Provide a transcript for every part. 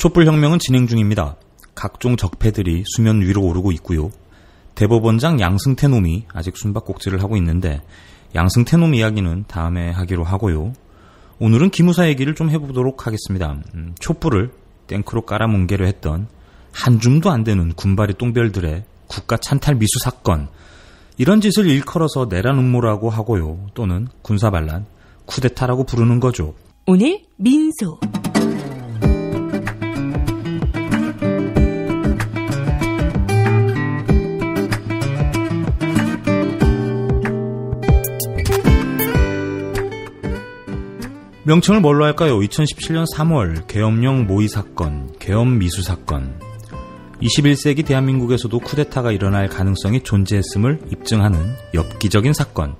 촛불혁명은 진행 중입니다. 각종 적폐들이 수면 위로 오르고 있고요. 대법원장 양승태 놈이 아직 숨바꼭질을 하고 있는데 양승태 놈 이야기는 다음에 하기로 하고요. 오늘은 기무사 얘기를 좀 해보도록 하겠습니다. 촛불을 탱크로 깔아뭉개려 했던 한 줌도 안 되는 군발이 똥별들의 국가 찬탈 미수 사건, 이런 짓을 일컬어서 내란 음모라고 하고요. 또는 군사반란, 쿠데타라고 부르는 거죠. 오늘 민소. 명칭을 뭘로 할까요? 2017년 3월 계엄령 모의 사건, 계엄 미수 사건. 21세기 대한민국에서도 쿠데타가 일어날 가능성이 존재했음을 입증하는 엽기적인 사건.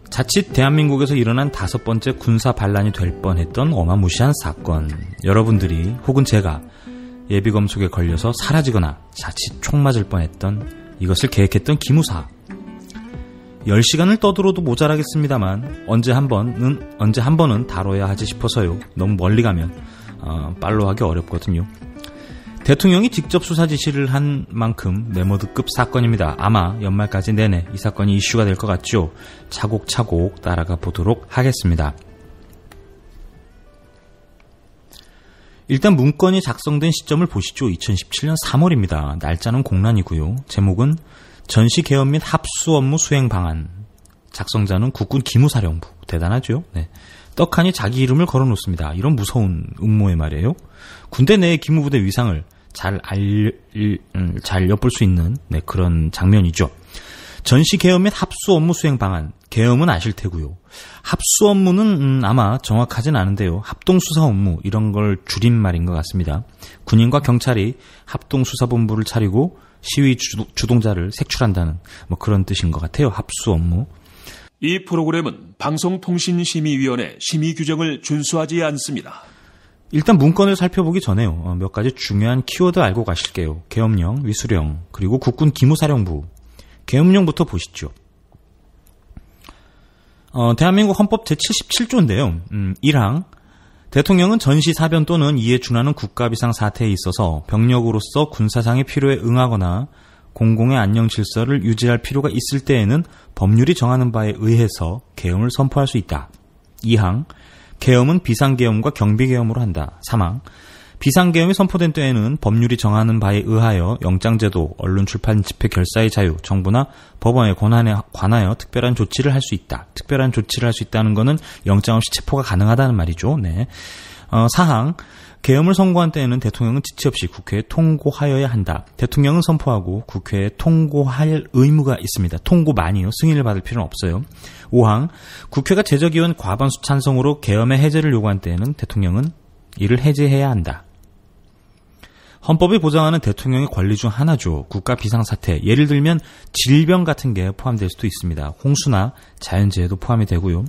자칫 대한민국에서 일어난 5번째 군사 반란이 될 뻔했던 어마무시한 사건. 여러분들이 혹은 제가 예비검 속에 걸려서 사라지거나 자칫 총 맞을 뻔했던 이것을 계획했던 기무사. 10시간을 떠들어도 모자라겠습니다만 언제 한 번은 다뤄야 하지 싶어서요. 너무 멀리 가면 팔로우하기 어렵거든요. 대통령이 직접 수사 지시를 한 만큼 메모드급 사건입니다. 아마 연말까지 내내 이 사건이 이슈가 될 것 같죠. 차곡차곡 따라가 보도록 하겠습니다. 일단 문건이 작성된 시점을 보시죠. 2017년 3월입니다. 날짜는 공란이고요. 제목은 전시개헌 및 합수 업무 수행 방안. 작성자는 국군 기무사령부. 대단하죠? 네. 떡하니 자기 이름을 걸어놓습니다. 이런 무서운 음모의 말이에요. 군대 내의 기무부대 위상을 잘 엿볼 수 있는 그런 장면이죠. 전시개헌 및 합수 업무 수행 방안. 계엄은 아실 테고요. 합수 업무는 아마 정확하진 않은데요. 합동수사 업무, 이런 걸 줄임말인 것 같습니다. 군인과 경찰이 합동수사본부를 차리고 시위 주동자를 색출한다는 그런 뜻인 것 같아요. 합수 업무. 이 프로그램은 방송통신심의위원회 심의 규정을 준수하지 않습니다. 일단 문건을 살펴보기 전에요. 몇 가지 중요한 키워드 알고 가실게요. 계엄령, 위수령, 그리고 국군 기무사령부. 계엄령부터 보시죠. 대한민국 헌법 제77조인데요. 1항. 대통령은 전시사변 또는 이에 준하는 국가비상 사태에 있어서 병력으로서 군사상의 필요에 응하거나 공공의 안녕 질서를 유지할 필요가 있을 때에는 법률이 정하는 바에 의해서 계엄을 선포할 수 있다. 2항. 계엄은 비상계엄과 경비계엄으로 한다. 3항. 비상계엄이 선포된 때에는 법률이 정하는 바에 의하여 영장제도, 언론 출판 집회 결사의 자유, 정부나 법원의 권한에 관하여 특별한 조치를 할 수 있다. 특별한 조치를 할 수 있다는 것은 영장 없이 체포가 가능하다는 말이죠. 네. 4항. 계엄을 선고한 때에는 대통령은 지체 없이 국회에 통고하여야 한다. 대통령은 선포하고 국회에 통고할 의무가 있습니다. 통고만이요. 승인을 받을 필요는 없어요. 5항. 국회가 제적의원 과반수 찬성으로 계엄의 해제를 요구한 때에는 대통령은 이를 해제해야 한다. 헌법이 보장하는 대통령의 권리 중 하나죠. 국가 비상사태. 예를 들면 질병 같은 게 포함될 수도 있습니다. 홍수나 자연재해도 포함이 되고요.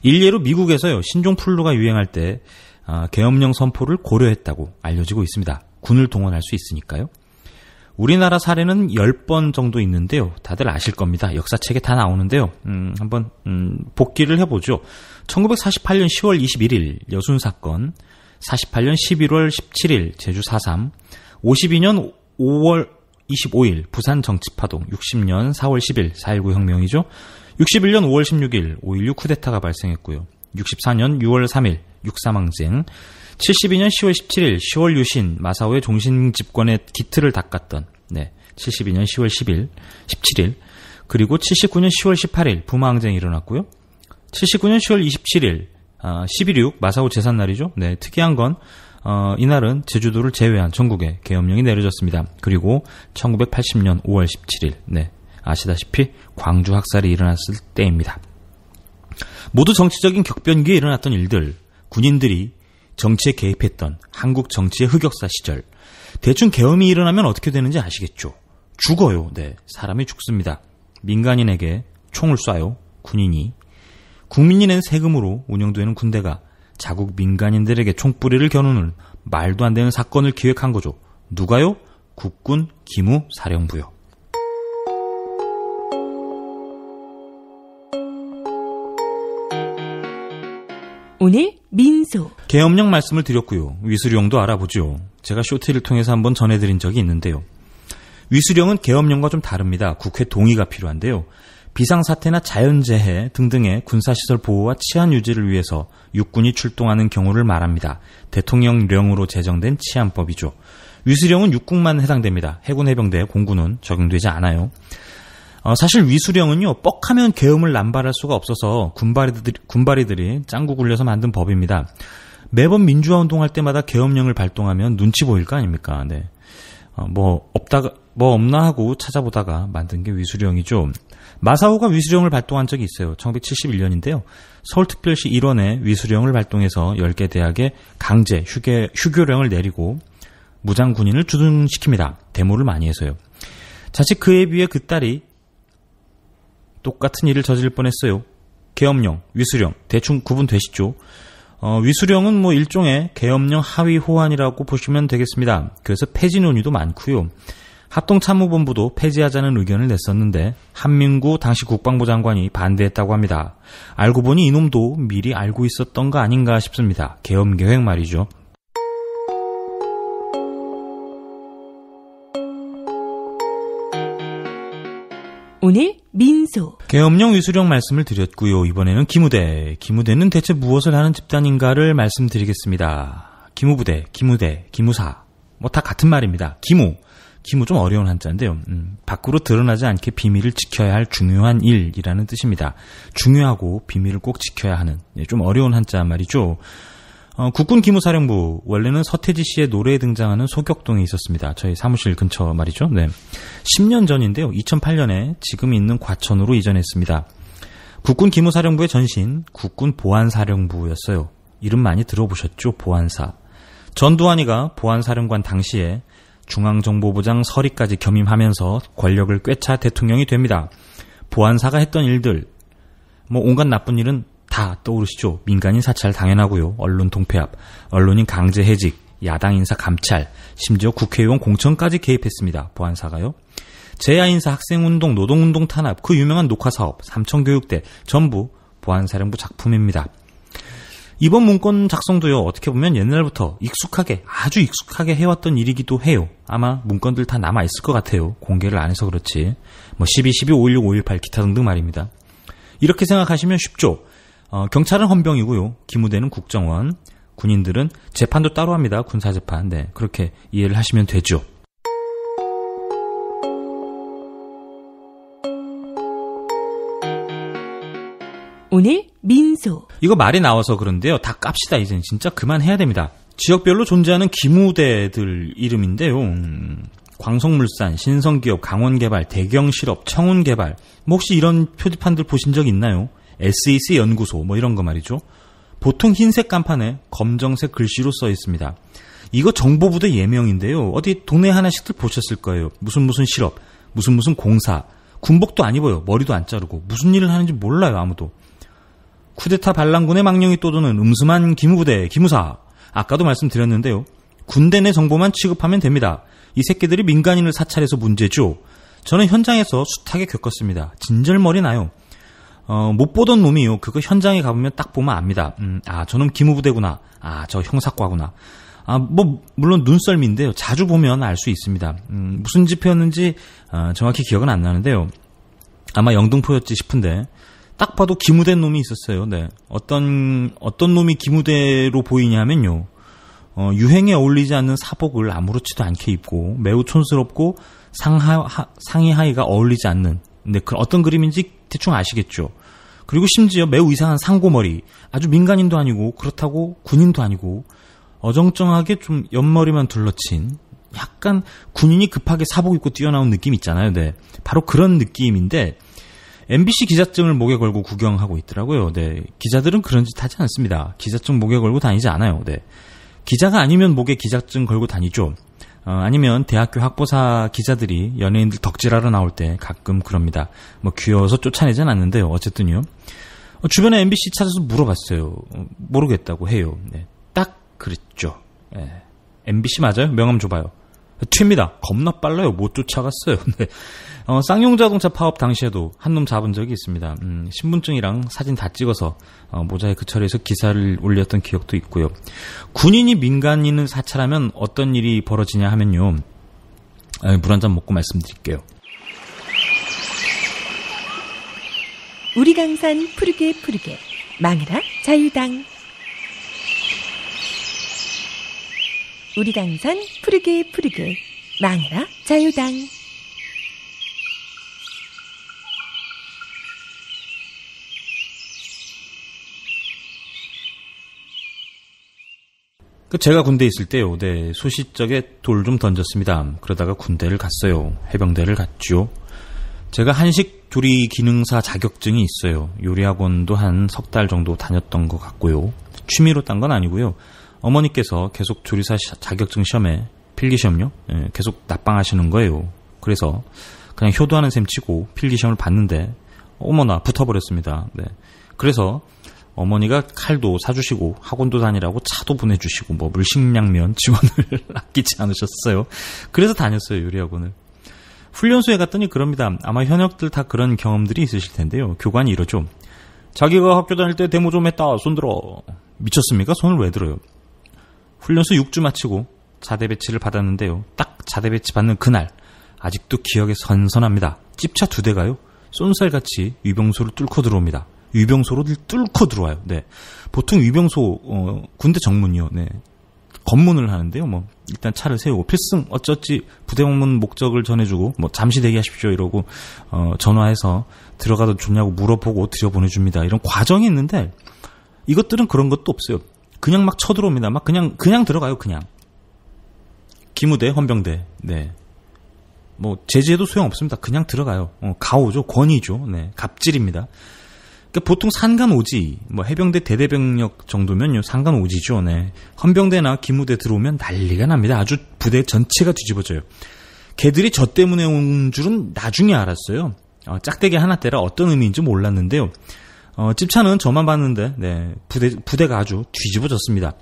일례로 미국에서요. 신종플루가 유행할 때 계엄령 선포를 고려했다고 알려지고 있습니다. 군을 동원할 수 있으니까요. 우리나라 사례는 10번 정도 있는데요. 다들 아실 겁니다. 역사책에 다 나오는데요. 한번 복기를 해보죠. 1948년 10월 21일 여순사건, 48년 11월 17일 제주 4.3, 52년 5월 25일 부산 정치파동, 60년 4월 10일 4.19 혁명이죠. 61년 5월 16일 5.16 쿠데타가 발생했고요. 64년 6월 3일 6.3항쟁, 72년 10월 17일 10월 유신 마사오의 종신 집권의 기틀을 닦았던 72년 10월 17일, 그리고 79년 10월 18일 부마항쟁이 일어났고요. 79년 10월 27일 12.6 마사오 제삿날이죠. 네, 특이한 건 이날은 제주도를 제외한 전국에 계엄령이 내려졌습니다. 그리고 1980년 5월 17일 아시다시피 광주 학살이 일어났을 때입니다. 모두 정치적인 격변기에 일어났던 일들, 군인들이 정치에 개입했던 한국 정치의 흑역사 시절. 대충 계엄이 일어나면 어떻게 되는지 아시겠죠? 죽어요. 네, 사람이 죽습니다. 민간인에게 총을 쏴요. 군인이. 국민이 낸 세금으로 운영되는 군대가 자국 민간인들에게 총뿌리를 겨누는 말도 안 되는 사건을 기획한 거죠. 누가요? 국군 기무사령부요. 오늘 민소. 계엄령 말씀을 드렸고요. 위수령도 알아보죠. 제가 쇼트를 통해서 한번 전해드린 적이 있는데요. 위수령은 계엄령과 좀 다릅니다. 국회 동의가 필요한데요. 비상사태나 자연재해 등등의 군사시설 보호와 치안 유지를 위해서 육군이 출동하는 경우를 말합니다. 대통령령으로 제정된 치안법이죠. 위수령은 육군만 해당됩니다. 해군, 해병대, 공군은 적용되지 않아요. 사실 위수령은요, 뻑하면 계엄을 남발할 수가 없어서 군바리들이 짱구 굴려서 만든 법입니다. 매번 민주화 운동할 때마다 계엄령을 발동하면 눈치 보일 거 아닙니까? 네. 뭐 없나 하고 찾아보다가 만든 게 위수령이죠. 마사오가 위수령을 발동한 적이 있어요. 1971년인데요. 서울특별시 일원에 위수령을 발동해서 10개 대학에 강제 휴교령을 내리고 무장 군인을 주둔시킵니다. 데모를 많이 해서요. 자칫 그에 비해 그 딸이 똑같은 일을 저지를 뻔했어요. 계엄령, 위수령 대충 구분되시죠? 위수령은 뭐 일종의 계엄령 하위 호환이라고 보시면 되겠습니다. 그래서 폐지 논의도 많고요. 합동참모본부도 폐지하자는 의견을 냈었는데 한민구 당시 국방부 장관이 반대했다고 합니다. 알고 보니 이놈도 미리 알고 있었던 거 아닌가 싶습니다. 계엄계획 말이죠. 오늘 민소. 계엄령 위수령 말씀을 드렸고요. 이번에는 기무대. 기무대는 대체 무엇을 하는 집단인가를 말씀드리겠습니다. 기무부대, 기무대, 기무사. 뭐 다 같은 말입니다. 기무 좀 어려운 한자인데요. 밖으로 드러나지 않게 비밀을 지켜야 할 중요한 일이라는 뜻입니다. 중요하고 비밀을 꼭 지켜야 하는, 좀 어려운 한자 말이죠. 국군 기무사령부, 원래는 서태지 씨의 노래에 등장하는 소격동에 있었습니다. 저희 사무실 근처 말이죠. 네. 10년 전인데요. 2008년에 지금 있는 과천으로 이전했습니다. 국군 기무사령부의 전신 국군 보안사령부였어요. 이름 많이 들어보셨죠? 보안사. 전두환이가 보안사령관 당시에 중앙정보부장 서리까지 겸임하면서 권력을 꿰차 대통령이 됩니다. 보안사가 했던 일들, 뭐 온갖 나쁜 일은 다 떠오르시죠. 민간인 사찰 당연하고요. 언론 통폐합, 언론인 강제 해직, 야당 인사 감찰, 심지어 국회의원 공천까지 개입했습니다. 보안사가요. 재야인사, 학생운동, 노동운동 탄압, 그 유명한 녹화사업, 삼청교육대 전부 보안사령부 작품입니다. 이번 문건 작성도요, 어떻게 보면 옛날부터 아주 익숙하게 해왔던 일이기도 해요. 아마 문건들 다 남아있을 것 같아요. 공개를 안 해서 그렇지. 뭐 12, 516, 518 기타 등등 말입니다. 이렇게 생각하시면 쉽죠. 경찰은 헌병이고요. 기무대는 국정원, 군인들은 재판도 따로 합니다. 군사재판. 네, 그렇게 이해를 하시면 되죠. 오늘 민소. 이거 말이 나와서 그런데요. 다 깝시다. 이젠 진짜 그만해야 됩니다. 지역별로 존재하는 기무대들 이름인데요. 광석물산, 신성기업, 강원개발, 대경실업, 청운개발. 뭐 혹시 이런 표지판들 보신 적 있나요? SEC 연구소 뭐 이런 거 말이죠. 보통 흰색 간판에 검정색 글씨로 써 있습니다. 이거 정보부대 예명인데요. 어디 동네 하나씩들 보셨을 거예요. 무슨 실업, 무슨 공사. 군복도 안 입어요. 머리도 안 자르고. 무슨 일을 하는지 몰라요. 아무도. 쿠데타 반란군의 망령이 떠도는 음슴한 기무부대, 기무사. 아까도 말씀드렸는데요. 군대 내 정보만 취급하면 됩니다. 이 새끼들이 민간인을 사찰해서 문제죠. 저는 현장에서 숱하게 겪었습니다. 진절머리 나요. 못 보던 놈이요. 그거 현장에 가보면 딱 보면 압니다. 저놈 기무부대구나. 저 형사과구나. 뭐 물론 눈썰미인데요. 자주 보면 알 수 있습니다. 무슨 집회였는지 정확히 기억은 안 나는데요. 아마 영등포였지 싶은데 딱 봐도 기무된 놈이 있었어요. 네. 어떤 놈이 기무대로 보이냐면요. 유행에 어울리지 않는 사복을 아무렇지도 않게 입고 매우 촌스럽고 상의 하의가 어울리지 않는, 근데 어떤 그림인지 대충 아시겠죠. 그리고 심지어 매우 이상한 상고머리, 아주 민간인도 아니고 그렇다고 군인도 아니고 어정쩡하게 좀 옆머리만 둘러친 약간 군인이 급하게 사복 입고 뛰어나온 느낌 있잖아요. 네. 바로 그런 느낌인데 MBC 기자증을 목에 걸고 구경하고 있더라고요. 네. 기자들은 그런 짓 하지 않습니다. 기자증 목에 걸고 다니지 않아요. 네. 기자가 아니면 목에 기자증 걸고 다니죠. 아니면 대학교 학보사 기자들이 연예인들 덕질하러 나올 때 가끔 그럽니다. 뭐 귀여워서 쫓아내진 않는데요. 어쨌든요. 주변에 MBC 찾아서 물어봤어요. 모르겠다고 해요. 네. 딱 그랬죠. 네. MBC 맞아요? 명함 줘봐요. 튑니다. 겁나 빨라요. 못 쫓아갔어요. 네. 쌍용자동차 파업 당시에도 한 놈 잡은 적이 있습니다. 신분증이랑 사진 다 찍어서 모자이크 처리해서 기사를 올렸던 기억도 있고요. 군인이 민간인을 사찰하면 어떤 일이 벌어지냐 하면요. 물 한 잔 먹고 말씀드릴게요. 우리 강산 푸르게 푸르게 망해라 자유당. 우리 강산 푸르게 푸르게 망해라 자유당. 제가 군대에 있을 때요. 네, 소시적에 돌 좀 던졌습니다. 그러다가 군대를 갔어요. 해병대를 갔죠. 제가 한식 조리 기능사 자격증이 있어요. 요리학원도 한 석 달 정도 다녔던 것 같고요. 취미로 딴 건 아니고요. 어머니께서 계속 조리사 자격증 시험에 필기시험요. 예, 계속 납방하시는 거예요. 그래서 그냥 효도하는 셈 치고 필기시험을 봤는데 어머나 붙어버렸습니다. 네. 그래서 어머니가 칼도 사주시고 학원도 다니라고 차도 보내주시고 뭐 물식량면 지원을 아끼지 않으셨어요. 그래서 다녔어요. 요리학원을. 훈련소에 갔더니 그럽니다. 아마 현역들 다 그런 경험들이 있으실 텐데요. 교관이 이러죠. 자기가 학교 다닐 때 데모 좀 했다. 손 들어. 미쳤습니까? 손을 왜 들어요? 훈련소 6주 마치고 자대 배치를 받았는데요. 딱 자대 배치 받는 그날 아직도 기억에 선선합니다. 찝차 2대가요. 쏜살같이 위병소를 뚫고 들어옵니다. 위병소를 뚫고 들어와요. 네. 보통 위병소 군대 정문이요. 네. 검문을 하는데요. 뭐 일단 차를 세우고 필승 어쩌지 부대원문 목적을 전해주고 뭐 잠시 대기하십시오 이러고 전화해서 들어가도 좋냐고 물어보고 들여보내줍니다. 이런 과정이 있는데 이것들은 그런 것도 없어요. 그냥 막 쳐들어옵니다. 막 그냥 들어가요. 그냥 기무대 헌병대. 네. 뭐 제지해도 소용없습니다. 그냥 들어가요. 가오죠. 권위죠. 네. 갑질입니다. 보통 산간오지, 뭐 해병대 대대병력 정도면요, 산간오지죠. 네. 헌병대나 기무대 들어오면 난리가 납니다. 아주 부대 전체가 뒤집어져요. 걔들이 저 때문에 온 줄은 나중에 알았어요. 짝대기 하나 때라 어떤 의미인지 몰랐는데요. 찝차는 저만 봤는데, 네, 부대가 아주 뒤집어졌습니다.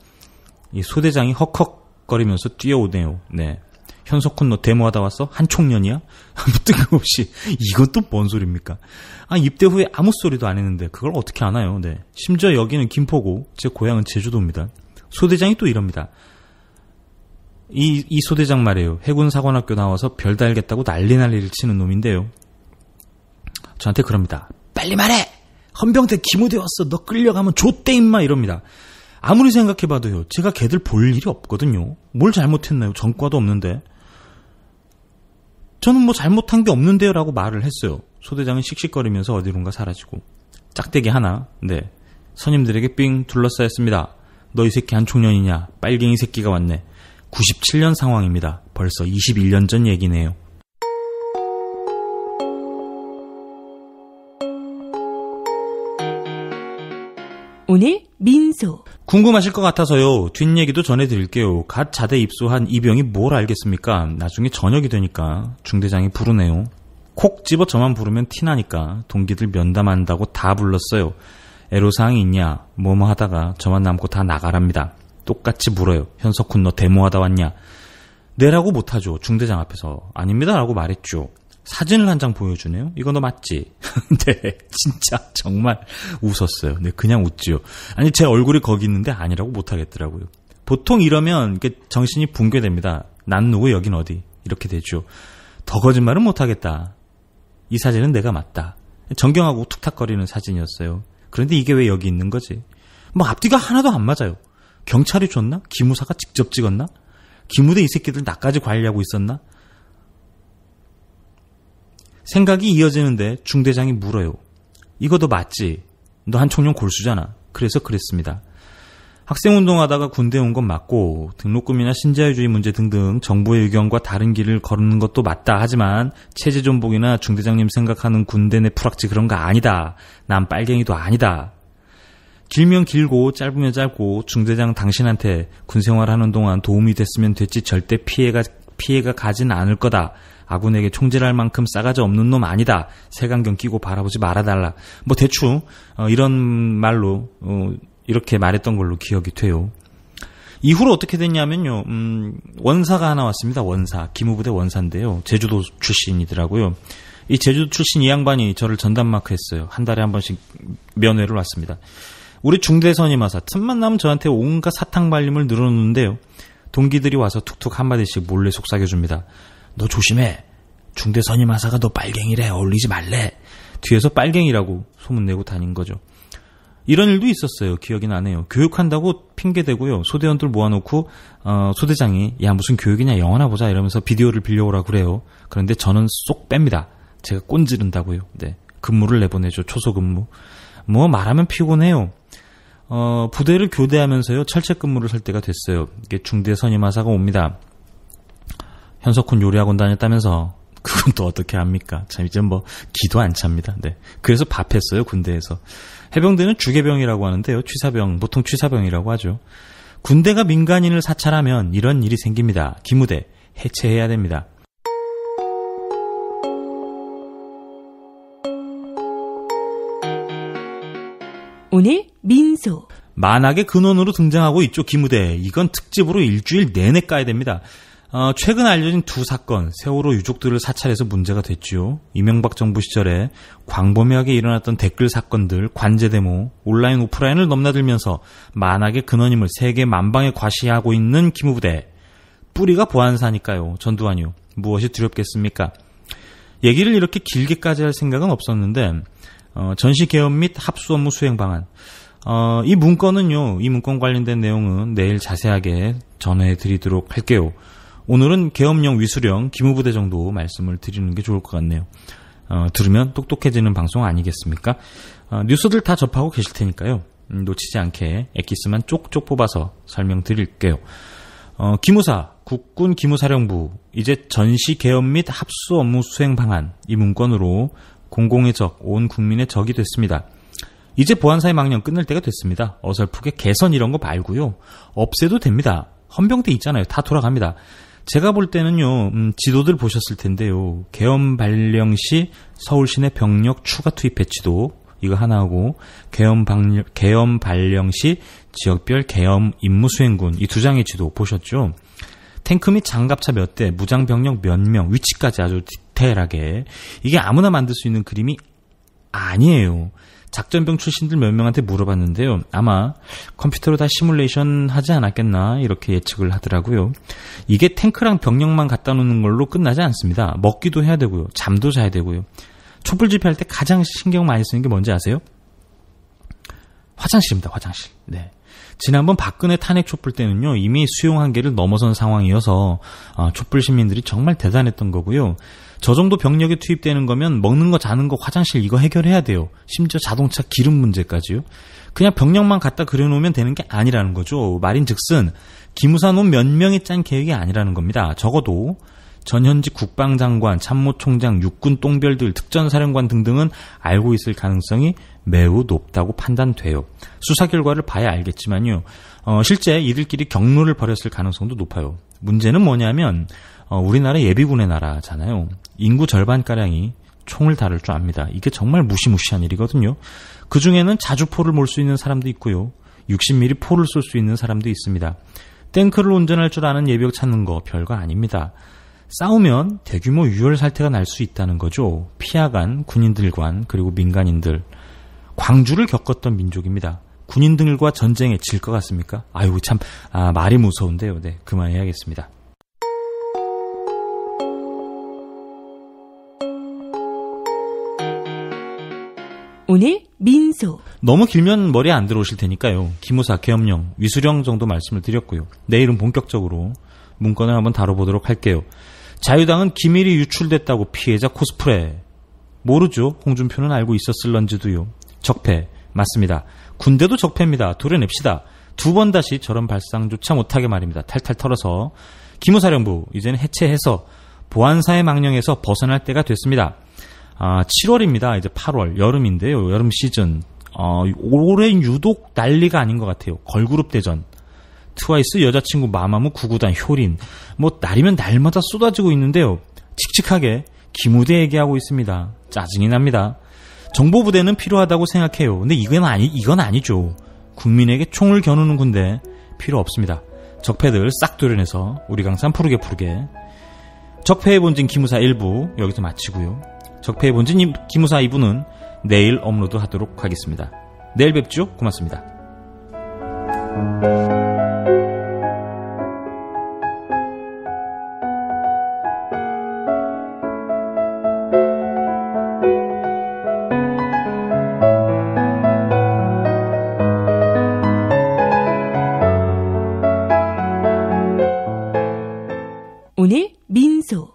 이 소대장이 헉헉거리면서 뛰어오네요. 네. 현석훈 너 데모하다 왔어? 한총련이야? 뜬금없이 이건 또 뭔 소리입니까? 입대 후에 아무 소리도 안 했는데 그걸 어떻게 아나요? 네. 심지어 여기는 김포고 제 고향은 제주도입니다. 소대장이 또 이럽니다. 이 소대장 말이에요. 해군사관학교 나와서 별 달겠다고 난리를 치는 놈인데요. 저한테 그럽니다. 빨리 말해! 헌병대 기무대 왔어. 너 끌려가면 좆대 임마 이럽니다. 아무리 생각해봐도요. 제가 걔들 볼 일이 없거든요. 뭘 잘못했나요? 전과도 없는데. 저는 뭐 잘못한 게 없는데요 라고 말을 했어요. 소대장은 씩씩거리면서 어디론가 사라지고 짝대기 하나 네 선임들에게 삥 둘러싸였습니다. 너 이 새끼 한총련이냐? 빨갱이 새끼가 왔네. 97년 상황입니다. 벌써 21년 전 얘기네요. 오늘 민소. 궁금하실 것 같아서요. 뒷얘기도 전해드릴게요. 갓 자대 입소한 이병이 뭘 알겠습니까? 나중에 저녁이 되니까 중대장이 부르네요. 콕 집어 저만 부르면 티나니까 동기들 면담한다고 다 불렀어요. 애로사항이 있냐? 뭐뭐 하다가 저만 남고 다 나가랍니다. 똑같이 물어요. 현석훈 너 데모하다 왔냐? 네라고 못하죠. 중대장 앞에서. 아닙니다 라고 말했죠. 사진을 한 장 보여주네요. 이거 너 맞지? 네, 진짜 정말 웃었어요. 네, 그냥 웃지요. 아니 제 얼굴이 거기 있는데 아니라고 못하겠더라고요. 보통 이러면 정신이 붕괴됩니다. 난 누구 여긴 어디 이렇게 되죠. 더 거짓말은 못하겠다. 이 사진은 내가 맞다. 정경하고 툭탁거리는 사진이었어요. 그런데 이게 왜 여기 있는 거지? 뭐 앞뒤가 하나도 안 맞아요. 경찰이 줬나? 기무사가 직접 찍었나? 기무대 이 새끼들 나까지 관리하고 있었나? 생각이 이어지는데 중대장이 물어요. 이거 너 맞지? 너 한총련 골수잖아. 그래서 그랬습니다. 학생운동하다가 군대 온 건 맞고 등록금이나 신자유주의 문제 등등 정부의 의견과 다른 길을 걸는 것도 맞다. 하지만 체제존복이나 중대장님 생각하는 군대 내 프락지 그런 거 아니다. 난 빨갱이도 아니다. 길면 길고 짧으면 짧고 중대장 당신한테 군생활하는 동안 도움이 됐으면 됐지 절대 피해가 가진 않을 거다. 아군에게 총질할 만큼 싸가지 없는 놈 아니다. 색안경 끼고 바라보지 말아달라. 뭐 대충 이런 말로 이렇게 말했던 걸로 기억이 돼요. 이후로 어떻게 됐냐면요. 원사가 하나 왔습니다. 원사. 기무부대 원사인데요. 제주도 출신이더라고요. 이 제주도 출신 이 양반이 저를 전담마크 했어요. 한 달에 한 번씩 면회를 왔습니다. 우리 중대 선임하사 틈만 나면 저한테 온갖 사탕 발림을 늘어놓는데요. 동기들이 와서 툭툭 한마디씩 몰래 속삭여줍니다. 너 조심해. 중대 선임하사가 너 빨갱이래. 어울리지 말래. 뒤에서 빨갱이라고 소문내고 다닌 거죠. 이런 일도 있었어요. 기억이 나네요. 교육한다고 핑계대고요. 소대원들 모아놓고 소대장이 야 무슨 교육이냐 영화나 보자 이러면서 비디오를 빌려오라고 그래요. 그런데 저는 쏙 뺍니다. 제가 꼰지른다고요. 네, 근무를 내보내죠. 초소근무. 뭐 말하면 피곤해요. 부대를 교대하면서요. 철책 근무를 설 때가 됐어요. 이게 중대 선임하사가 옵니다. 현석훈 요리학원 다녔다면서 그건 또 어떻게 합니까? 참 이제 뭐 기도 안 찹니다. 네, 그래서 밥했어요. 군대에서. 해병대는 주계병이라고 하는데요. 취사병, 보통 취사병이라고 하죠. 군대가 민간인을 사찰하면 이런 일이 생깁니다. 기무대 해체해야 됩니다. 오늘 민소. 만악의 근원으로 등장하고 있죠. 기무대. 이건 특집으로 일주일 내내 까야 됩니다. 최근 알려진 두 사건, 세월호 유족들을 사찰해서 문제가 됐죠. 이명박 정부 시절에 광범위하게 일어났던 댓글 사건들, 관제데모, 온라인 오프라인을 넘나들면서 만악의 근원임을 세계 만방에 과시하고 있는 기무부대. 뿌리가 보안사니까요. 전두환이요. 무엇이 두렵겠습니까? 얘기를 이렇게 길게까지 할 생각은 없었는데 전시 개업 및 합수 업무 수행 방안. 이 문건은요. 이 문건 관련된 내용은 내일 자세하게 전해드리도록 할게요. 오늘은 계엄령 위수령 기무부대 정도 말씀을 드리는 게 좋을 것 같네요. 들으면 똑똑해지는 방송 아니겠습니까? 뉴스들 다 접하고 계실 테니까요. 놓치지 않게 엑기스만 쪽쪽 뽑아서 설명드릴게요. 기무사, 국군 기무사령부, 이제 전시 개업 및 합수 업무 수행 방안, 이 문건으로 공공의 적, 온 국민의 적이 됐습니다. 이제 보안사의 망령 끝낼 때가 됐습니다. 어설프게 개선 이런 거 말고요. 없애도 됩니다. 헌병대 있잖아요. 다 돌아갑니다. 제가 볼 때는요, 지도들 보셨을 텐데요. 계엄 발령 시 서울시내 병력 추가 투입 배치도 이거 하나 하고, 계엄 발령 시 지역별 계엄 임무 수행군 이 두 장의 지도 보셨죠? 탱크 및 장갑차 몇 대, 무장 병력 몇 명, 위치까지 아주 디테일하게. 이게 아무나 만들 수 있는 그림이 아니에요. 작전병 출신들 몇 명한테 물어봤는데요. 아마 컴퓨터로 다 시뮬레이션 하지 않았겠나 이렇게 예측을 하더라고요. 이게 탱크랑 병력만 갖다 놓는 걸로 끝나지 않습니다. 먹기도 해야 되고요. 잠도 자야 되고요. 촛불 집회할 때 가장 신경 많이 쓰는 게 뭔지 아세요? 화장실입니다. 화장실. 네. 지난번 박근혜 탄핵 촛불 때는요. 이미 수용 한계를 넘어선 상황이어서 촛불 시민들이 정말 대단했던 거고요. 저 정도 병력이 투입되는 거면 먹는 거 자는 거 화장실 이거 해결해야 돼요. 심지어 자동차 기름 문제까지요. 그냥 병력만 갖다 그려놓으면 되는 게 아니라는 거죠. 말인즉슨 기무사놈 몇 명이 짠 계획이 아니라는 겁니다. 적어도 전현직 국방장관, 참모총장, 육군 똥별들, 특전사령관 등등은 알고 있을 가능성이 매우 높다고 판단돼요. 수사 결과를 봐야 알겠지만요. 실제 이들끼리 경로를 벌였을 가능성도 높아요. 문제는 뭐냐면 우리나라 예비군의 나라잖아요. 인구 절반가량이 총을 다룰 줄 압니다. 이게 정말 무시무시한 일이거든요. 그중에는 자주 포를 몰 수 있는 사람도 있고요. 60mm 포를 쏠 수 있는 사람도 있습니다. 탱크를 운전할 줄 아는 예비역 찾는 거 별거 아닙니다. 싸우면 대규모 유혈 사태가 날 수 있다는 거죠. 피하간 군인들과 그리고 민간인들. 광주를 겪었던 민족입니다. 군인들과 전쟁에 질 것 같습니까? 아유 참 말이 무서운데요. 네, 그만해야겠습니다. 오늘 민소. 너무 길면 머리에 안 들어오실 테니까요. 기무사, 계엄령, 위수령 정도 말씀을 드렸고요. 내일은 본격적으로 문건을 한번 다뤄보도록 할게요. 자유당은 기밀이 유출됐다고 피해자 코스프레. 모르죠. 홍준표는 알고 있었을런지도요. 적폐. 맞습니다. 군대도 적폐입니다. 도려냅시다. 두 번 다시 저런 발상조차 못하게 말입니다. 탈탈 털어서. 기무사령부 이제는 해체해서 보안사의 망령에서 벗어날 때가 됐습니다. 7월입니다. 이제 8월. 여름인데요. 여름 시즌. 올해 유독 난리가 아닌 것 같아요. 걸그룹 대전. 트와이스, 여자친구, 마마무, 구구단, 효린. 뭐 날이면 날마다 쏟아지고 있는데요. 칙칙하게 기무대 얘기하고 있습니다. 짜증이 납니다. 정보부대는 필요하다고 생각해요. 근데 이건 아니죠. 국민에게 총을 겨누는 군대 필요 없습니다. 적폐들 싹 도려내서 우리 강산 푸르게 적폐의 본진 기무사 1부 여기서 마치고요. 적폐의 본진 기무사 2부는 내일 업로드 하도록 하겠습니다. 내일 뵙죠. 고맙습니다. 오늘 민소